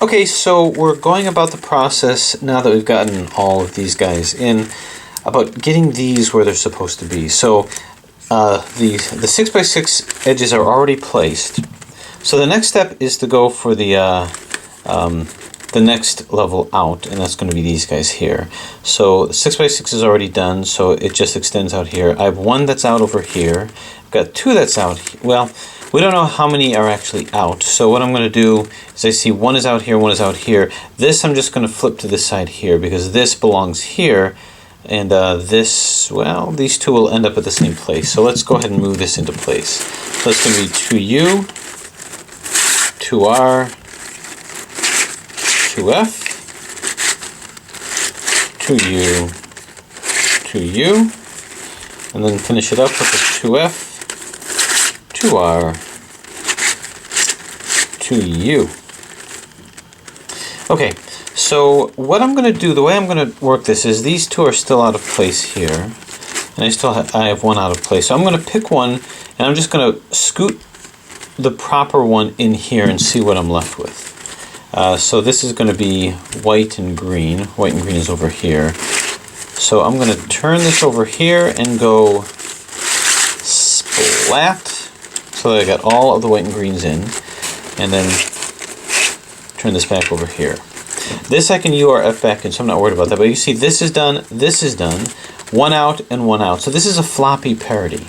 Okay, so we're going about the process now that we've gotten all of these guys in about getting these where they're supposed to be. So the 6x6 edges are already placed. So the next step is to go for the next level out, and that's going to be these guys here. So 6x6 is already done, so it just extends out here. I have one that's out over here. I've got two that's out here. Well, we don't know how many are actually out. So what I'm going to do is I see one is out here, one is out here. This I'm just going to flip to this side here because this belongs here. And this, well, these two will end up at the same place. So let's go ahead and move this into place. So it's going to be 2U, 2R, 2F, 2U, 2U, and then finish it up with a 2F, 2R, 2U. Okay, so what I'm going to do, the way I'm going to work this is these two are still out of place here, and I have one out of place. So I'm going to pick one, and I'm just going to scoot the proper one in here and see what I'm left with. So this is going to be white and green. White and green is over here. So I'm going to turn this over here and go splat, so that I got all of the white and greens in, and then turn this back over here. This I can URF back in, so I'm not worried about that. But you see, this is done, one out and one out. So this is a floppy parity.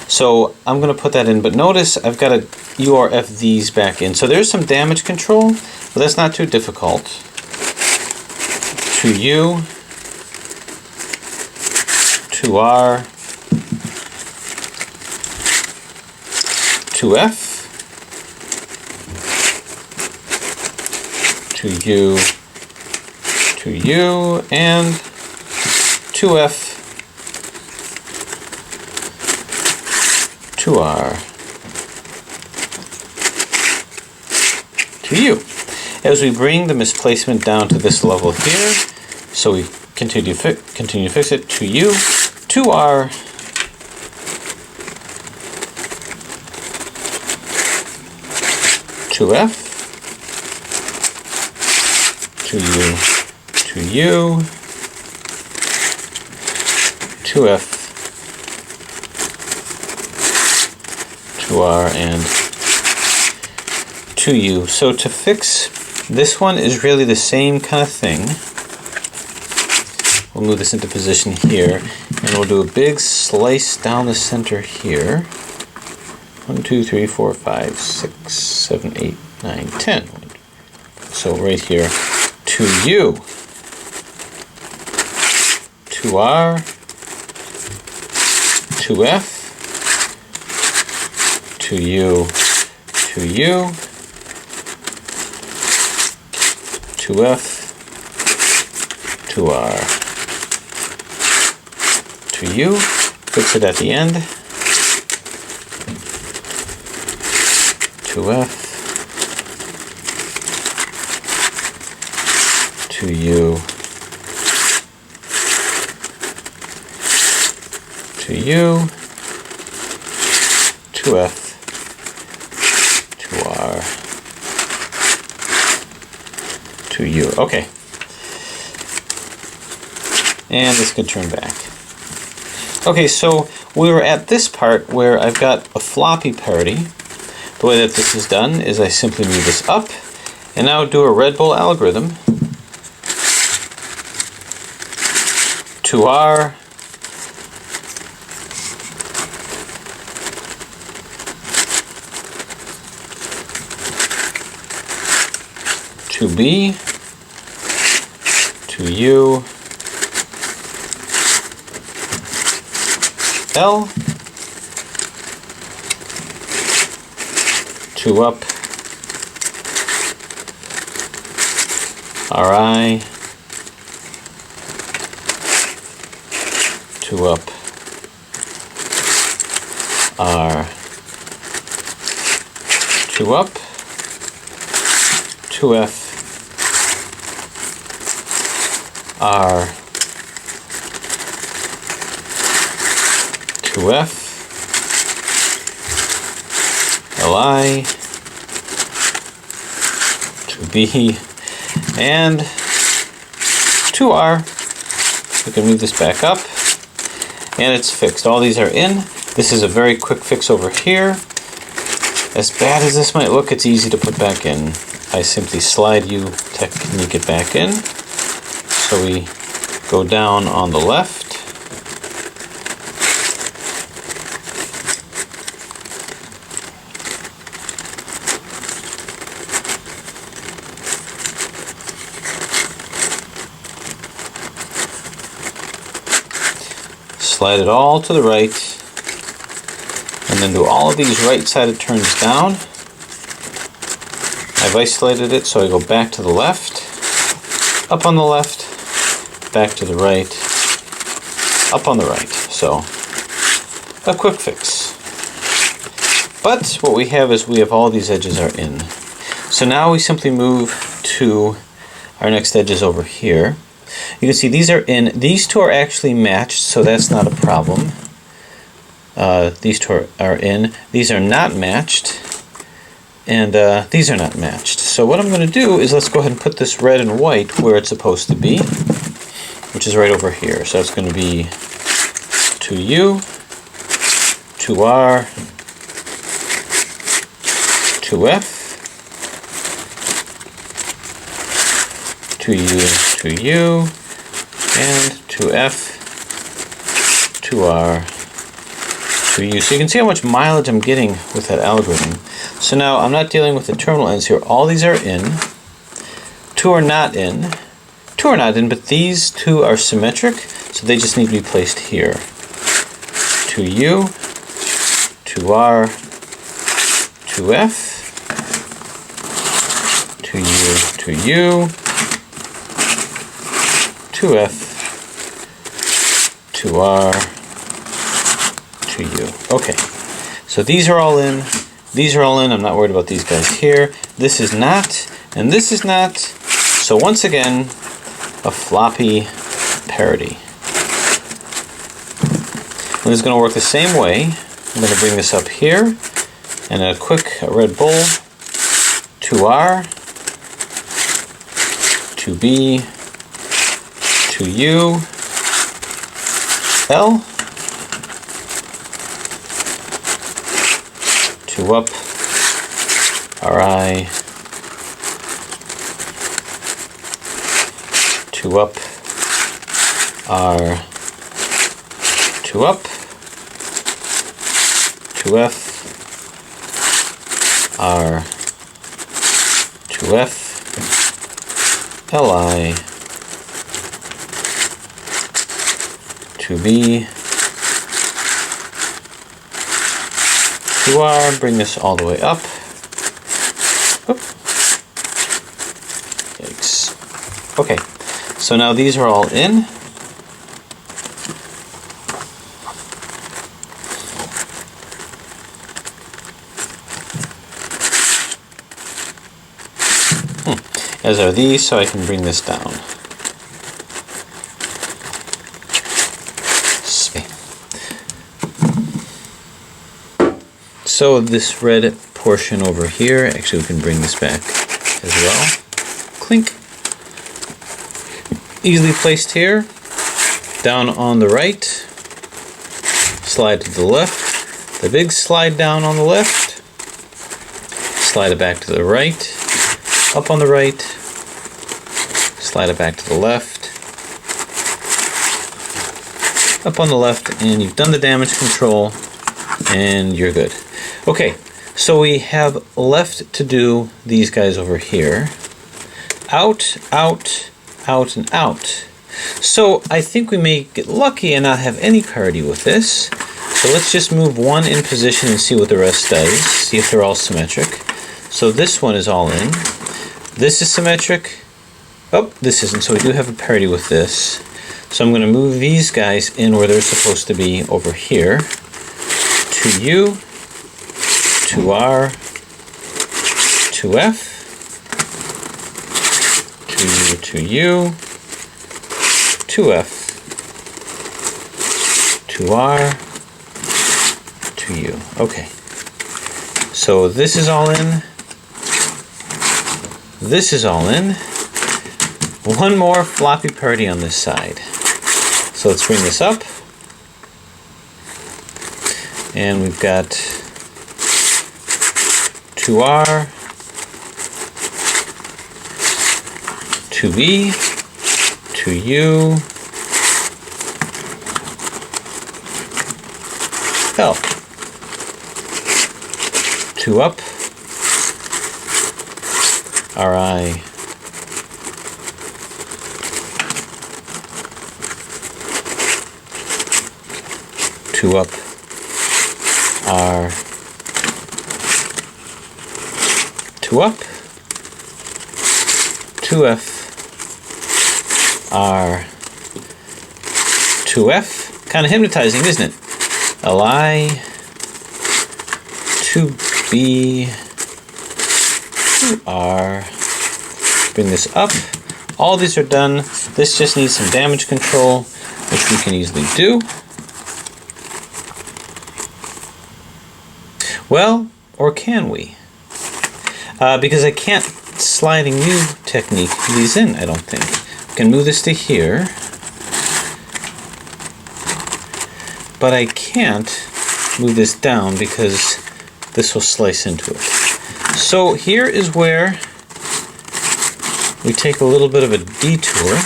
So I'm going to put that in, but notice I've got to URF these back in. So there's some damage control, but that's not too difficult. 2U, 2R, 2F, 2U, 2U, and 2F, 2R, 2U. As we bring the misplacement down to this level here, so we continue to fix it, 2U, 2R, 2F, 2U, 2U, 2F, 2R, and 2U. So to fix this one is really the same kind of thing. We'll move this into position here, and we'll do a big slice down the center here. 1, 2, 3, 4, 5, 6, 7, 8, 9, 10. So right here, 2U, 2R, 2F, 2U, 2U, 2F, 2R, 2U, fix it at the end, 2F, 2U, 2U, 2F, 2R, 2U. Okay. And this can turn back. Okay, so we were at this part where I've got a floppy parity. The way that this is done is I simply move this up and now do a Red Bull algorithm. 2R, 2B, 2U, L, 2 up, RI, 2 up, R, 2 up, 2F, R, 2F, LI, to B, and to R. We can move this back up, and it's fixed. All these are in. This is a very quick fix over here. As bad as this might look, it's easy to put back in. I simply slide you technique it back in. So we go down on the left. Slide it all to the right, and then do all of these right-sided turns down. I've isolated it, so I go back to the left, up on the left, back to the right, up on the right. So, a quick fix. But what we have is we have all these edges are in. So now we simply move to our next edges over here. You can see these are in. These two are actually matched, so that's not a problem. These two are in. These are not matched, and these are not matched. So what I'm going to do is let's go ahead and put this red and white where it's supposed to be, which is right over here. So it's going to be 2U, 2R, 2F, 2U, 2U, and 2F, 2R, 2U. So you can see how much mileage I'm getting with that algorithm. So now I'm not dealing with the terminal ends here. All these are in. 2 are not in. 2 are not in, but these two are symmetric, so they just need to be placed here. 2U, 2R, 2F, 2U, 2U, 2F, 2R, 2U. Okay, so these are all in. These are all in. I'm not worried about these guys here. This is not, and this is not. So once again, a floppy parity. And it's going to work the same way. I'm going to bring this up here, and a quick red bull, 2R, 2B, 2U, L, 2 up, RI, 2 up, R, 2 up, 2F, R, 2F, LI, 2B, 2R, bring this all the way up. Oop. Yikes. Okay, so now these are all in. As are these, so I can bring this down. So this red portion over here, actually we can bring this back as well. Clink. Easily placed here. Down on the right. Slide to the left. The big slide down on the left. Slide it back to the right. Up on the right. Slide it back to the left. Up on the left, and you've done the damage control, and you're good. Okay, so we have left to do these guys over here. Out, out, out, and out. So I think we may get lucky and not have any parity with this. So let's just move one in position and see what the rest does. See if they're all symmetric. So this one is all in. This is symmetric. Oh, this isn't, so we do have a parity with this. So I'm going to move these guys in where they're supposed to be over here. 2U, 2R, 2F, 2U, 2F, 2R, 2U. Okay. So this is all in. This is all in. One more floppy parity on this side. So let's bring this up. And we've got 2R, 2B, 2U, L. 2 up, RI, 2 up, R, 2 up, 2F, R, 2F. Kind of hypnotizing, isn't it? LI, 2B, 2R. Bring this up. All these are done. This just needs some damage control, which we can easily do. Well, or can we? Because I can't sliding U technique these in, I don't think. I can move this to here, but I can't move this down because this will slice into it. So here is where we take a little bit of a detour.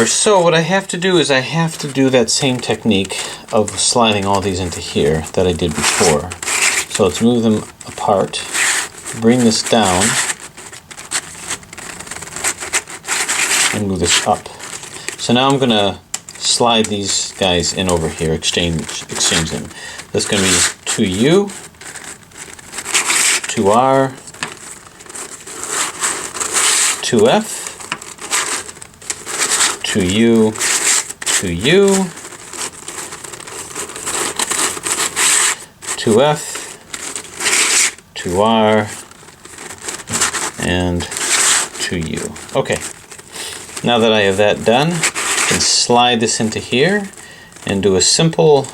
So what I have to do is I have to do that same technique of sliding all these into here that I did before. So let's move them apart, bring this down, and move this up. So now I'm going to slide these guys in over here, exchange them. That's going to be 2U, 2R, 2F, 2U, 2U, 2F, 2R, and 2U. Okay, now that I have that done, I can slide this into here and do a simple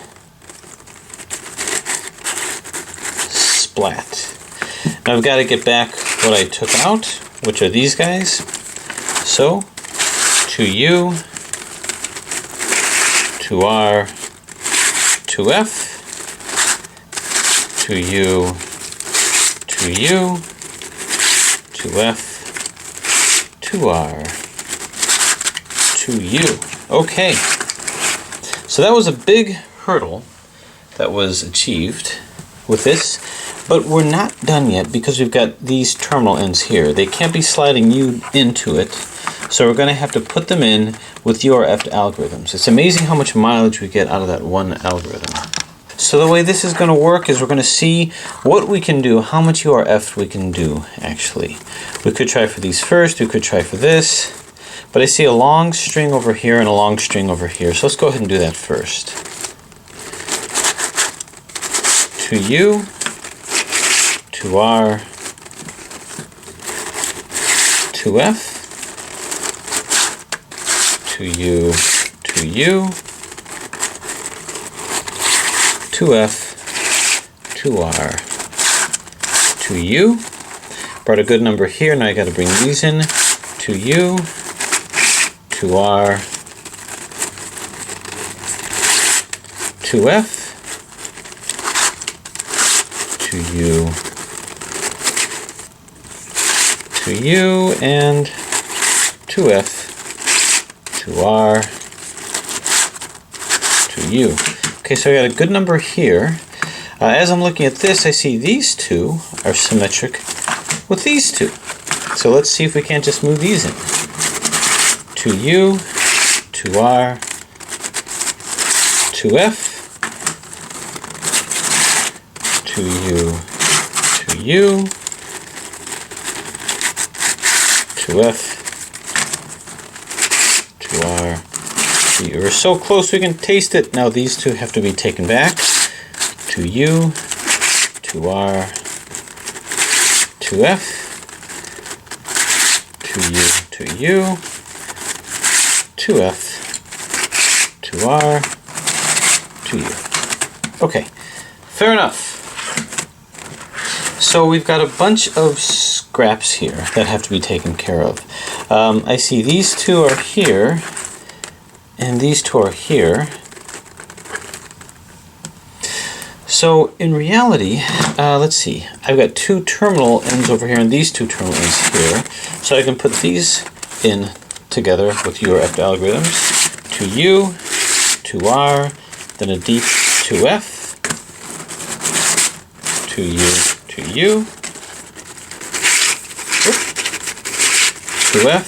splat. Now I've got to get back what I took out, which are these guys. So 2U, 2R, 2F, 2U, 2U, 2F, 2R, 2U. Okay, so that was a big hurdle that was achieved with this, but we're not done yet because we've got these terminal ends here. They can't be sliding U into it. So we're going to have to put them in with URF algorithms. It's amazing how much mileage we get out of that one algorithm. So the way this is going to work is we're going to see what we can do, how much URF we can do actually. We could try for these first, we could try for this, but I see a long string over here and a long string over here, so let's go ahead and do that first. 2U, 2R, 2F, 2U, 2U, 2F, 2R, 2U. Brought a good number here, now I got to bring these in. 2U, 2R, 2F, 2U, 2U, and 2F, 2R, 2U. Okay, so I got a good number here. As I'm looking at this, I see these two are symmetric with these two. So let's see if we can't just move these in. 2U, 2R, 2F, 2U, 2U, 2F, 2R, 2U. We're so close we can taste it. Now these two have to be taken back. 2U, 2R, 2F, 2U, 2U, 2F, 2R, 2U. Okay, fair enough. So we've got a bunch of scraps here that have to be taken care of. I see these two are here, and these two are here. So in reality, let's see, I've got two terminal ends over here and these two terminal ends here. So I can put these in together with URF algorithms. 2U, 2R, then a deep 2F, 2U, 2U, 2F,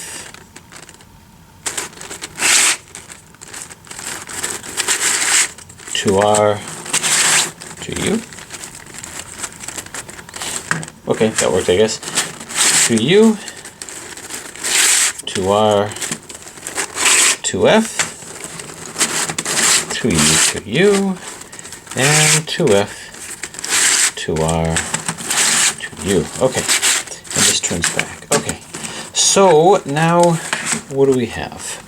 2R, 2U. Okay, that worked, I guess. 2U, 2R, 2F, 2U, 2U, and 2F, 2R, 2U. Okay, and this turns back. Okay, so now what do we have?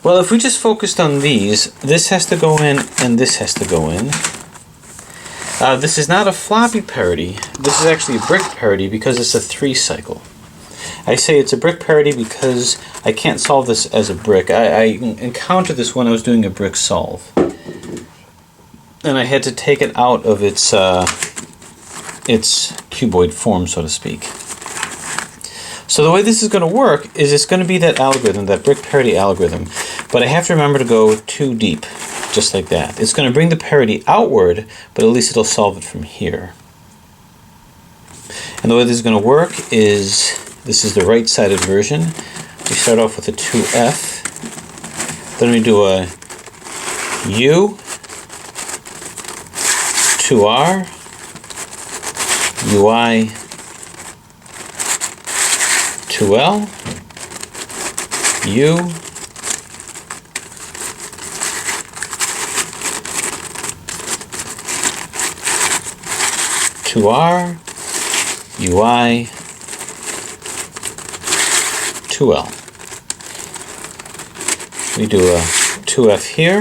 Well, if we just focused on these, this has to go in and this has to go in. This is not a floppy parity. This is actually a brick parity because it's a 3-cycle. I say it's a brick parity because I can't solve this as a brick. I encountered this when I was doing a brick solve. And I had to take it out of its cuboid form, so to speak. So the way this is going to work is it's going to be that algorithm, that brick parity algorithm. But I have to remember to go too deep, just like that. It's going to bring the parity outward, but at least it'll solve it from here. And the way this is going to work is, this is the right-sided version. We start off with a 2F. Then we do a U, 2R, UI, 2L, U, 2R, UI, 2L. We do a 2F here.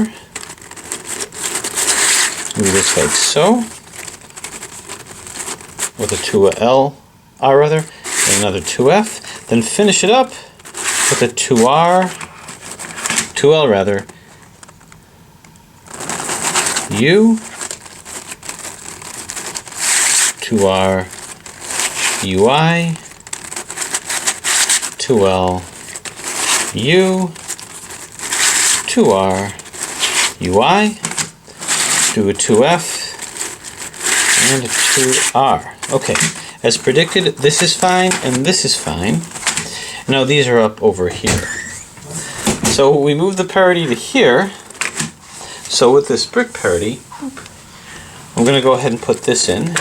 Move this like so. With a 2L, rather, and another 2F. Then finish it up with a 2L rather, U, 2R, UI, 2L, U, 2R, UI, do a 2F, and a 2R. Okay, as predicted, this is fine, and this is fine. Now these are up over here. So we move the parity to here. So with this brick parity, I'm going to go ahead and put this in.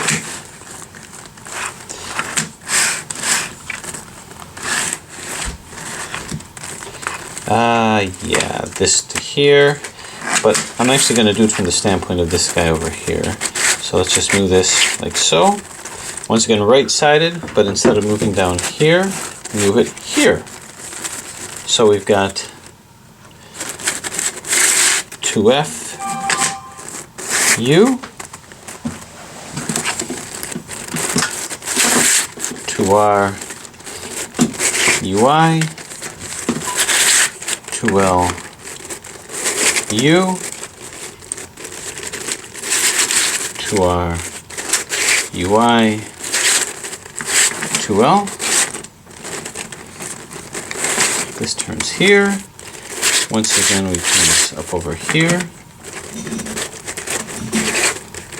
Yeah, this to here, but I'm actually going to do it from the standpoint of this guy over here. So let's just move this like so. Once again, right-sided, but instead of moving down here, move it here. So we've got 2F, U, 2R, UI, 2L, U, 2R, UI, 2L. This turns here. Once again, we turn this up over here.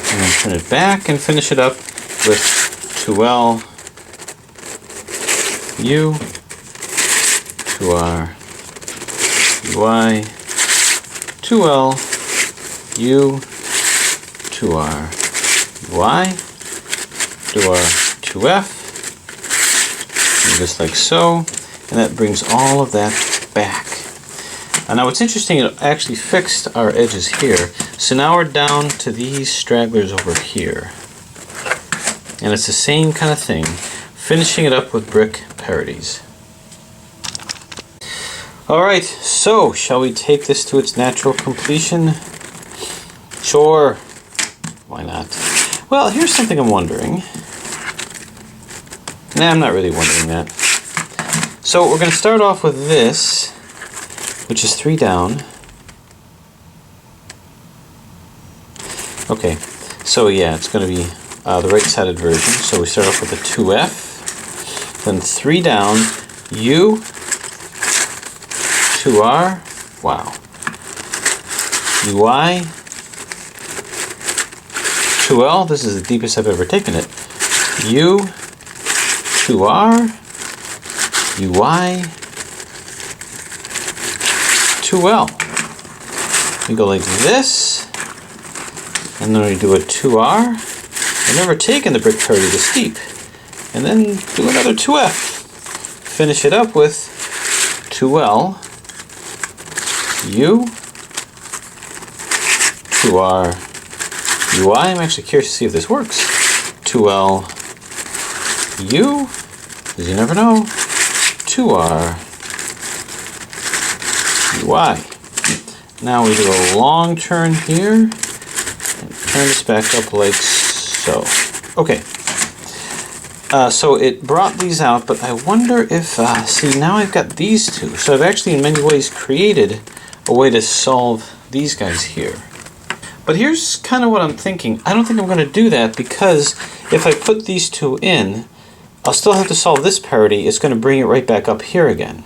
And then turn it back and finish it up with 2L, U, 2R, UI, 2L, U, 2R, UI, do our 2F, and just like so, and that brings all of that back. And now what's interesting, it actually fixed our edges here. So now we're down to these stragglers over here. And it's the same kind of thing, finishing it up with brick parities. Alright, so shall we take this to its natural completion? Sure, why not? Well, here's something I'm wondering. Nah, I'm not really wondering that. So we're going to start off with this, which is 3 down. Okay, so yeah, it's going to be the right-sided version. So we start off with a 2F, then 3 down, U, 2R, wow, UI, 2L, this is the deepest I've ever taken it, U, 2R, UI, 2L. We go like this, and then we do a 2R. I've never taken the brick parity this deep. And then do another 2F. Finish it up with 2L, U, 2R, UI. I'm actually curious to see if this works. 2L, U, because you never know, 2R, UI. Now we do a long turn here, and turn this back up like so. Okay, so it brought these out, but I wonder if, see, now I've got these two. So I've actually in many ways created a way to solve these guys here. But here's kind of what I'm thinking. I don't think I'm going to do that, because if I put these two in, I'll still have to solve this parity. It's going to bring it right back up here again.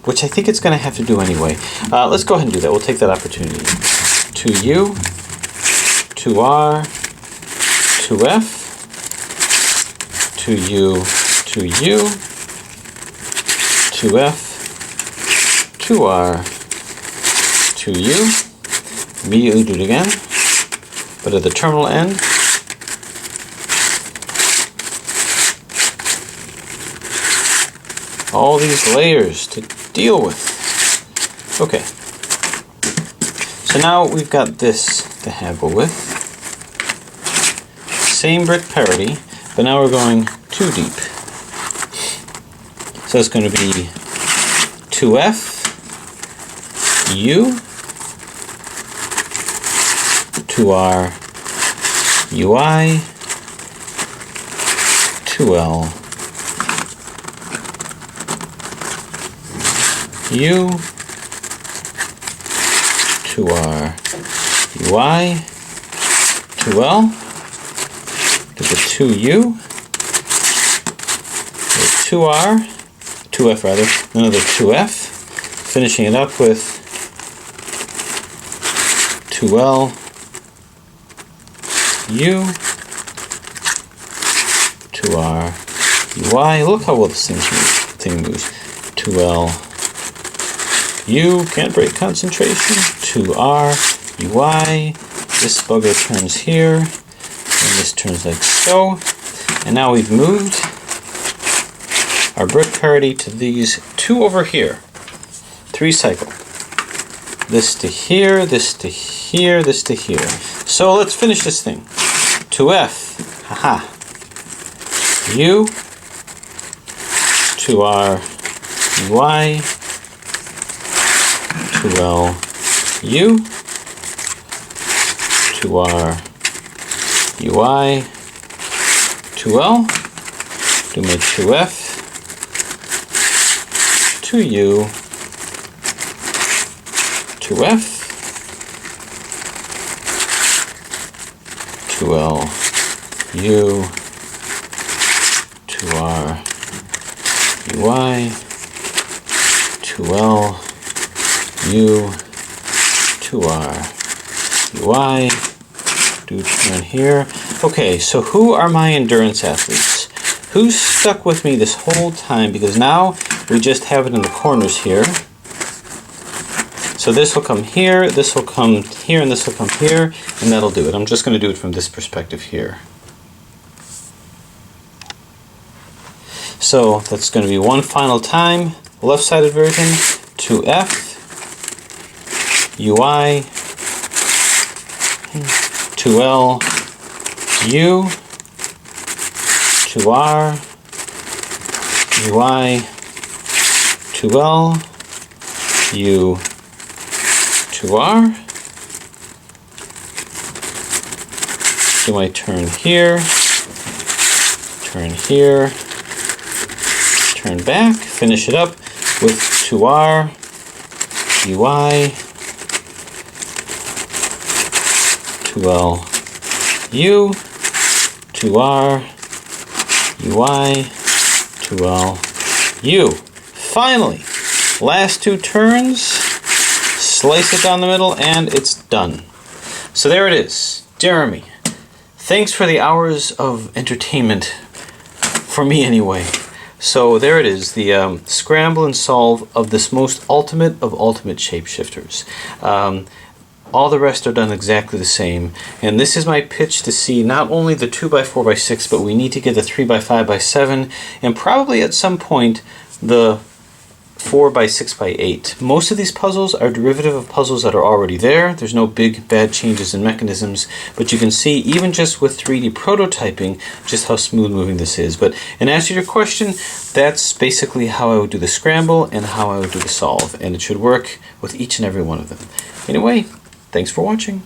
Which I think it's going to have to do anyway. Let's go ahead and do that. We'll take that opportunity. 2U, 2R, 2F, 2U, 2U, 2F, 2R, 2U. Immediately do it again, but at the terminal end, all these layers to deal with. Okay, so now we've got this to haggle with. Same brick parity, but now we're going too deep. So it's going to be 2F, U, 2R, UI, 2L, U, 2R, UI, 2L, get the 2U, the 2R, 2F rather, another 2F, finishing it up with 2L, U, 2R, UI. Look how well this thing moves. 2L, U, can't break concentration. 2R, UI. This bugger turns here, and this turns like so. And now we've moved our brick parity to these two over here. 3 cycle. This to here, this to here, this to here. So let's finish this thing. 2F, haha. U, 2R, UI, 2L, U, 2R, UI, 2L, do my 2F, 2U, 2F, 2L, U, 2R, UI, 2L, U, 2R, UI, do turn here. Okay, so who are my endurance athletes? Who's stuck with me this whole time? Because now we just have it in the corners here. So this will come here, this will come here, and this will come here, and that'll do it. I'm just going to do it from this perspective here. So that's going to be one final time. Left-sided version, 2F, UI, 2L, U, 2R, UI, 2L, U, 2R, do my turn here, turn here, turn back, finish it up with 2R, UI, 2L, U, 2R, UI, 2L, U. Finally, last two turns, slice it down the middle, and it's done. So there it is. Jeremy, thanks for the hours of entertainment, for me anyway. So there it is, the scramble and solve of this most ultimate of ultimate shapeshifters. All the rest are done exactly the same, and this is my pitch to see not only the 2x4x6, but we need to get the 3x5x7, and probably at some point the 4x6x8. Most of these puzzles are derivative of puzzles that are already there. There's no big bad changes in mechanisms, but you can see even just with 3D prototyping just how smooth moving this is. But in answer to your question, that's basically how I would do the scramble and how I would do the solve, and it should work with each and every one of them. Anyway, thanks for watching.